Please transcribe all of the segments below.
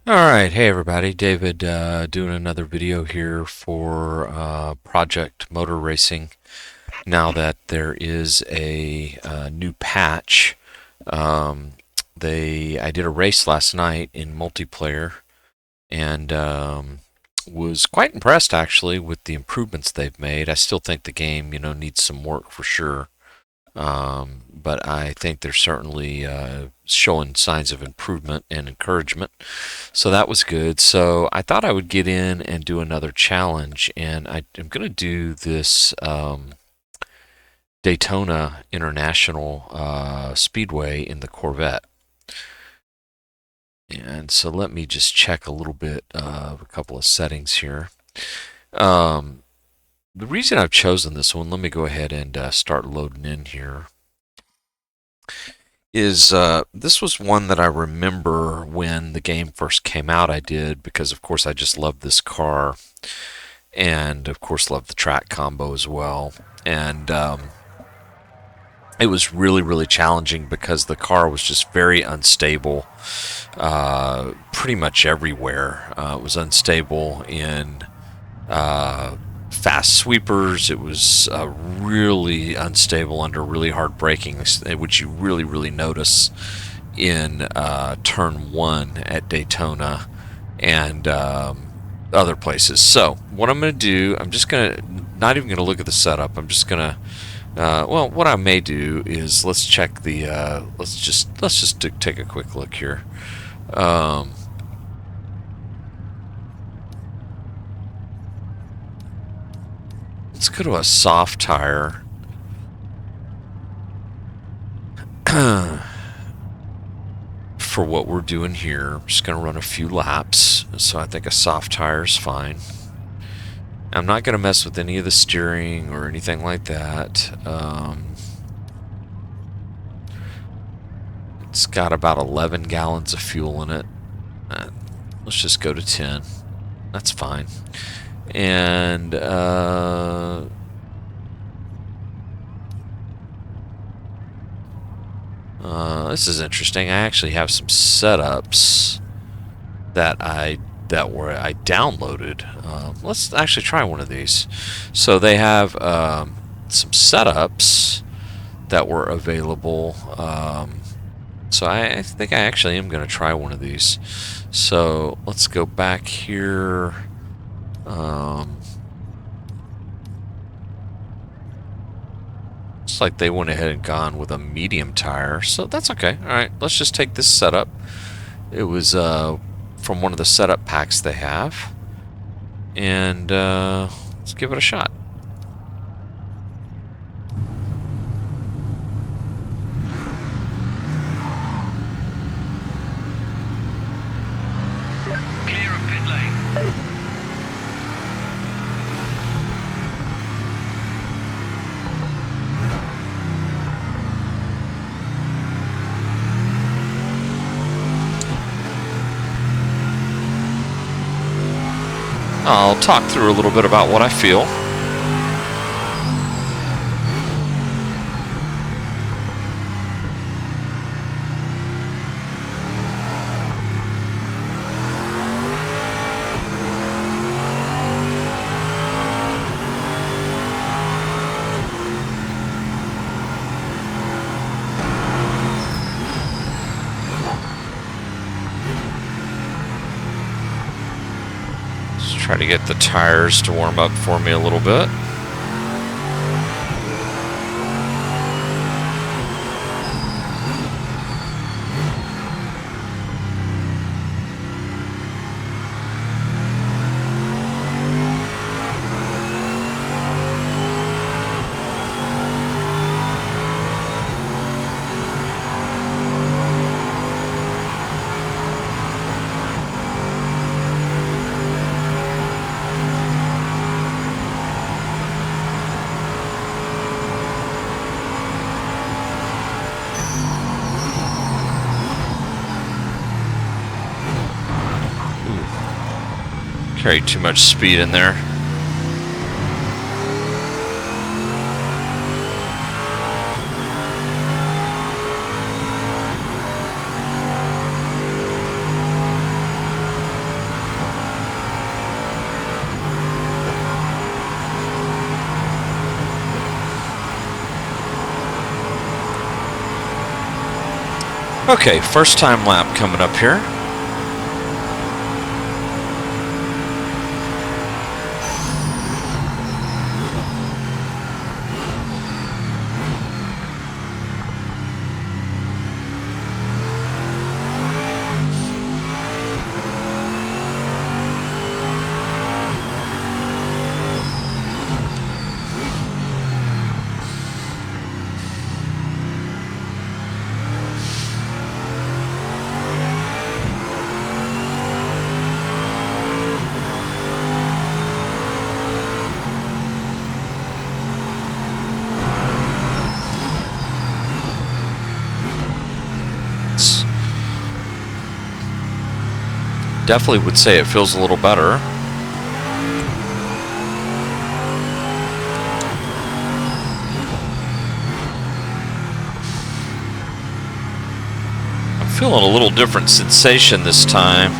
Alright, hey everybody, David doing another video here for Project Motor Racing. Now that there is a new patch, um, I did a race last night in multiplayer and was quite impressed actually with the improvements they've made. I still think the game, needs some work for sure. But I think they're certainly showing signs of improvement and encouragement. So that was good. So I thought I would get in and do another challenge, and I'm going to do this Daytona International Speedway in the Corvette. And so let me just check a little bit of a couple of settings here. Um, the reason I've chosen this one, let me go ahead and start loading in here, is this was one that I remember when the game first came out. I did because, of course, I just loved this car, and of course, loved the track combo as well. And it was really, really challenging because the car was just very unstable, pretty much everywhere. It was unstable in fast sweepers. It was really unstable under really hard braking, which you really, really notice in turn one at Daytona and other places. So what I'm going to do, I'm just going to, not even going to look at the setup. I'm just going to, well, what I may do is let's check the, let's just take a quick look here. Let's go to a soft tire. For what we're doing here, I'm just going to run a few laps. So I think a soft tire is fine. I'm not going to mess with any of the steering or anything like that. It's got about 11 gallons of fuel in it. Let's just go to 10. That's fine. And this is interesting. I actually have some setups that I downloaded. Let's actually try one of these. So they have some setups that were available. So I think I actually am going to try one of these. So let's go back here. Looks like they went ahead and gone with a medium tire, so that's okay. All right, let's just take this setup. It was from one of the setup packs they have, and let's give it a shot. Clear of pit lane. I'll talk through a little bit about what I feel. Try to get the tires to warm up for me a little bit. Carried too much speed in there. Okay, first time lap coming up here. Definitely would say it feels a little better. I'm feeling a little different sensation this time.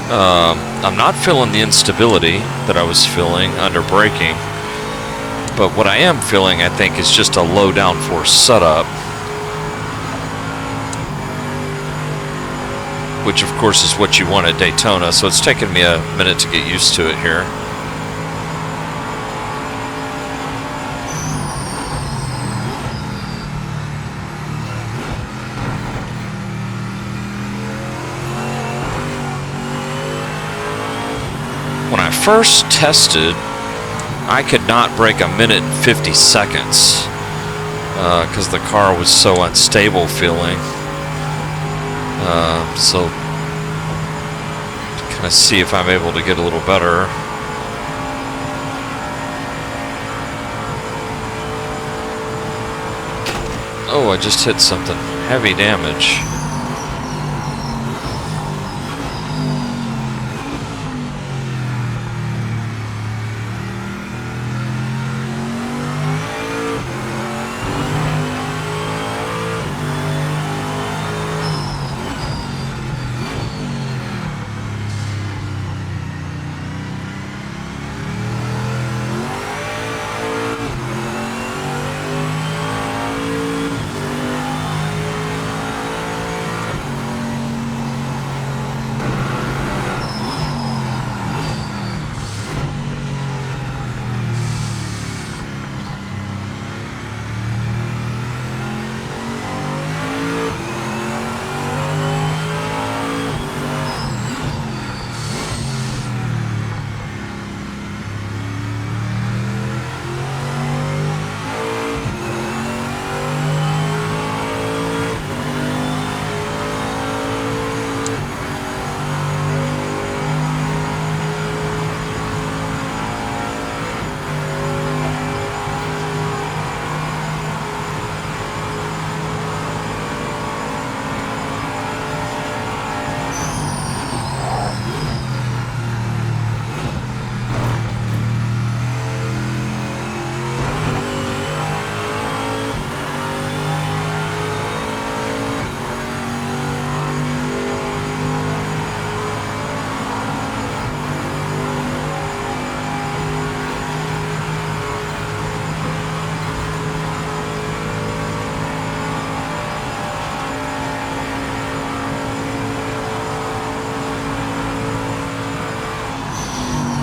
I'm not feeling the instability that I was feeling under braking, but what I am feeling, I think, is just a low downforce setup, which of course is what you want at Daytona, so it's taken me a minute to get used to it here. When I first tested, I could not break a minute and 50 seconds because the car was so unstable feeling. So kind of see if I'm able to get a little better. Oh, I just hit something. Heavy damage.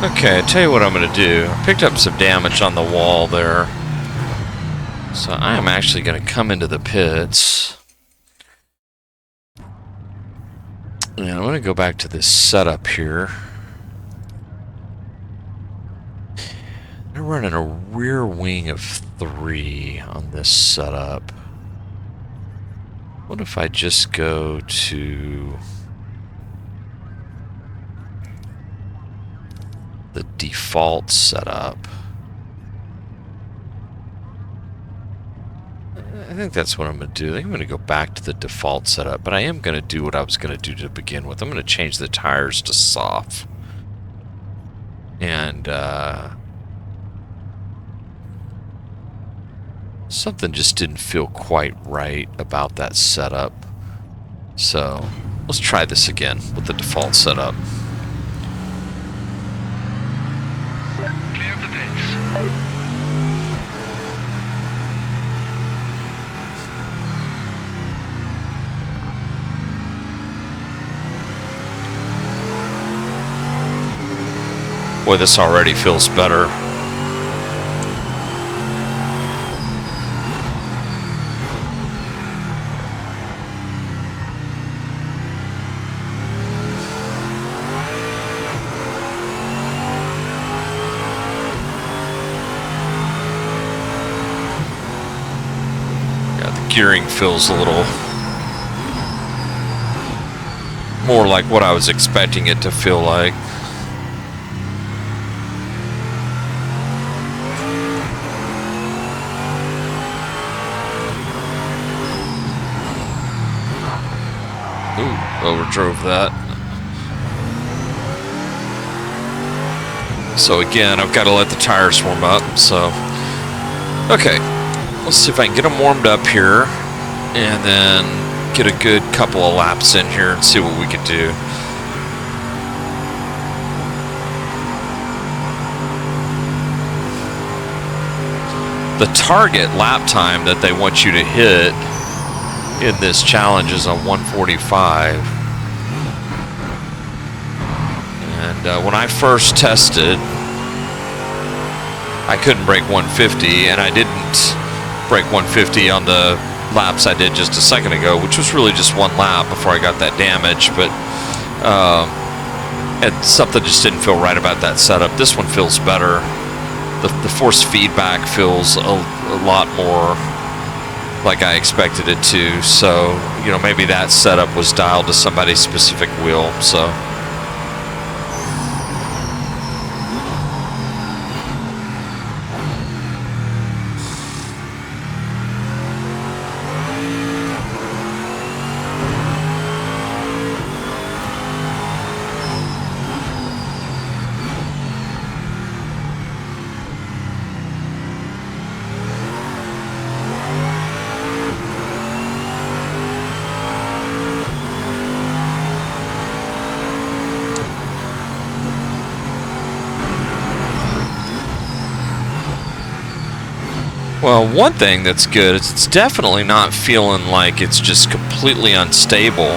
Okay, I tell you what I'm going to do. I picked up some damage on the wall there. So I am actually going to come into the pits. And I'm going to go back to this setup here. I'm running a rear wing of 3 on this setup. What if I just go to the default setup? I think that's what I'm going to do. I think I'm going to go back to the default setup, but I am going to do what I was going to do to begin with. I'm going to change the tires to soft. And something just didn't feel quite right about that setup. So let's try this again with the default setup. Clear of the pits. Boy, this already feels better. Yeah, the gearing feels a little more like what I was expecting it to feel like. Ooh, overdrove that. So again, I've got to let the tires warm up, so. Okay, let's see if I can get them warmed up here, and then get a good couple of laps in here and see what we can do. The target lap time that they want you to hit in this challenge is a 145. And when I first tested, I couldn't break 150, and I didn't break 150 on the laps I did just a second ago, which was really just one lap before I got that damage, but something just didn't feel right about that setup. This one feels better. The force feedback feels a lot more like I expected it to, so, you know, maybe that setup was dialed to somebody's specific wheel, so. Well, one thing that's good is it's definitely not feeling like it's just completely unstable.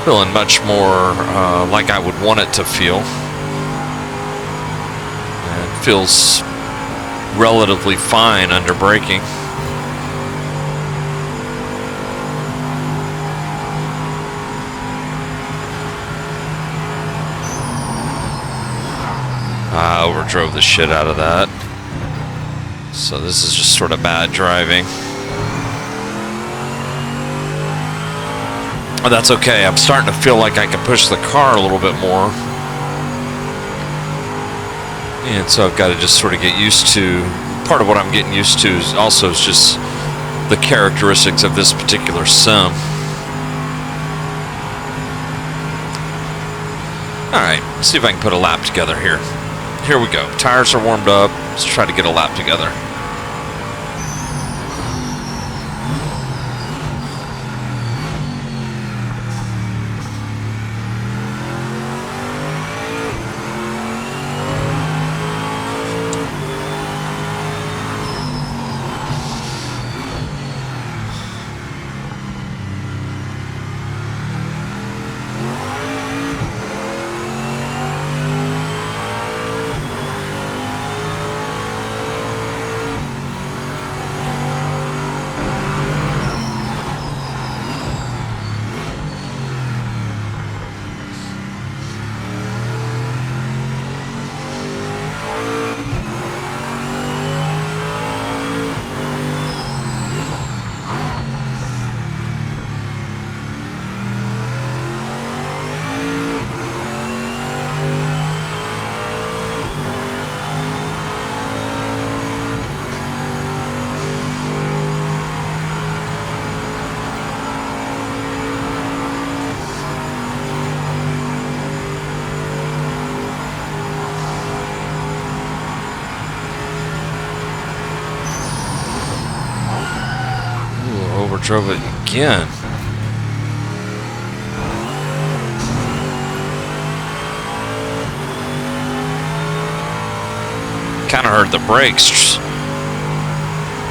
Feeling much more like I would want it to feel. It feels relatively fine under braking. I overdrove the shit out of that. So this is just sort of bad driving. But that's okay. I'm starting to feel like I can push the car a little bit more. And so I've got to just sort of get used to, part of what I'm getting used to is also just the characteristics of this particular sim. Alright, let's see if I can put a lap together here. Here we go. Tires are warmed up. Let's try to get a lap together. Overdrove it again. Kind of heard the brakes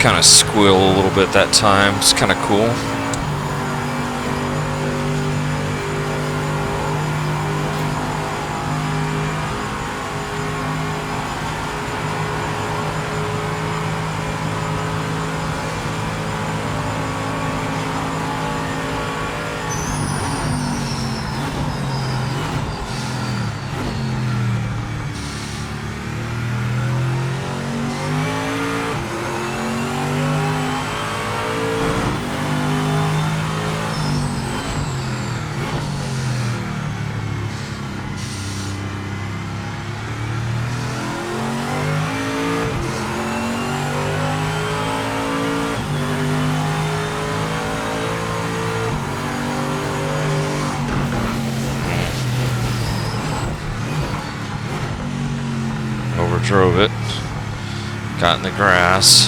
kind of squeal a little bit that time. It's kind of cool. Overdrove it. Got in the grass.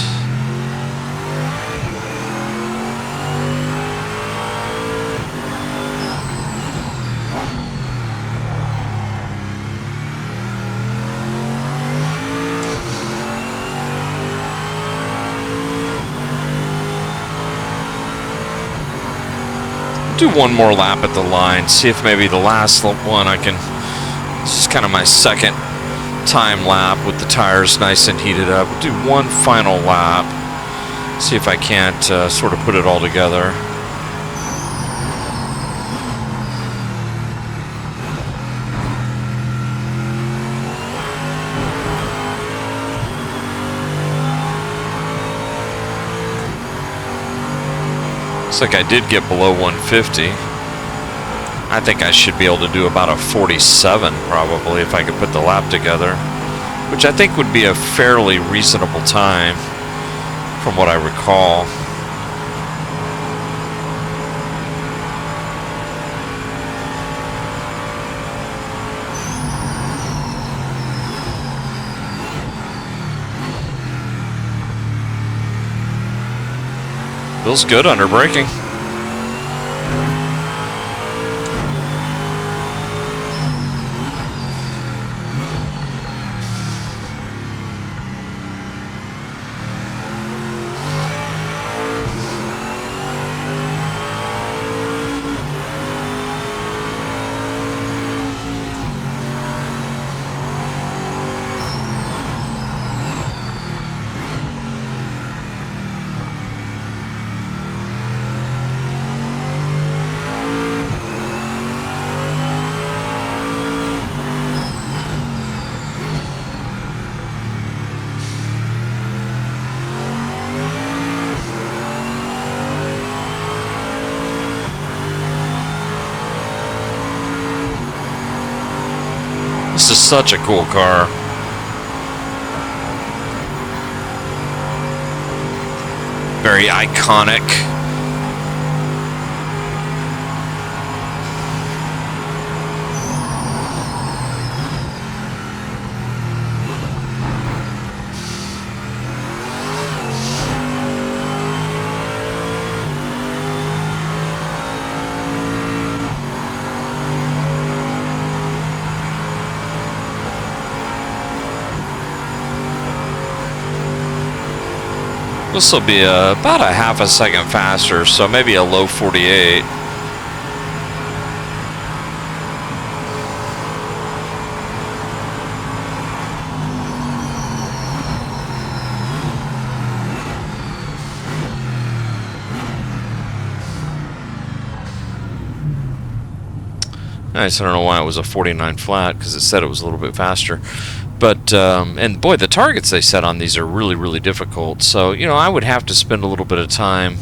Do one more lap at the line, see if maybe the last one I can. This is kind of my second time lap with the tires nice and heated up. We'll do one final lap, see if I can't sort of put it all together. Looks like I did get below 150. I think I should be able to do about a 47 probably if I could put the lap together, which I think would be a fairly reasonable time from what I recall. Feels good under braking. This is such a cool car. Very iconic. This will be about a half a second faster, so maybe a low 48. Nice. I don't know why it was a 49 flat, because it said it was a little bit faster. But, and boy, the targets they set on these are really, really difficult. So, you know, I would have to spend a little bit of time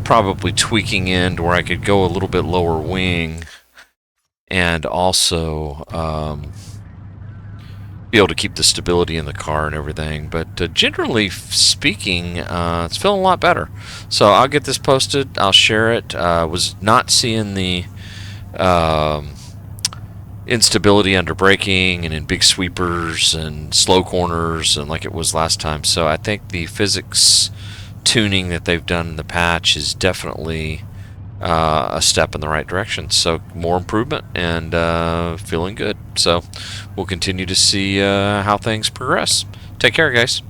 probably tweaking in to where I could go a little bit lower wing and also be able to keep the stability in the car and everything. But generally speaking, it's feeling a lot better. So I'll get this posted. I'll share it. Was not seeing the instability under braking and in big sweepers and slow corners and like it was last time. So I think the physics tuning that they've done in the patch is definitely a step in the right direction. So more improvement and feeling good. So we'll continue to see how things progress. Take care, guys.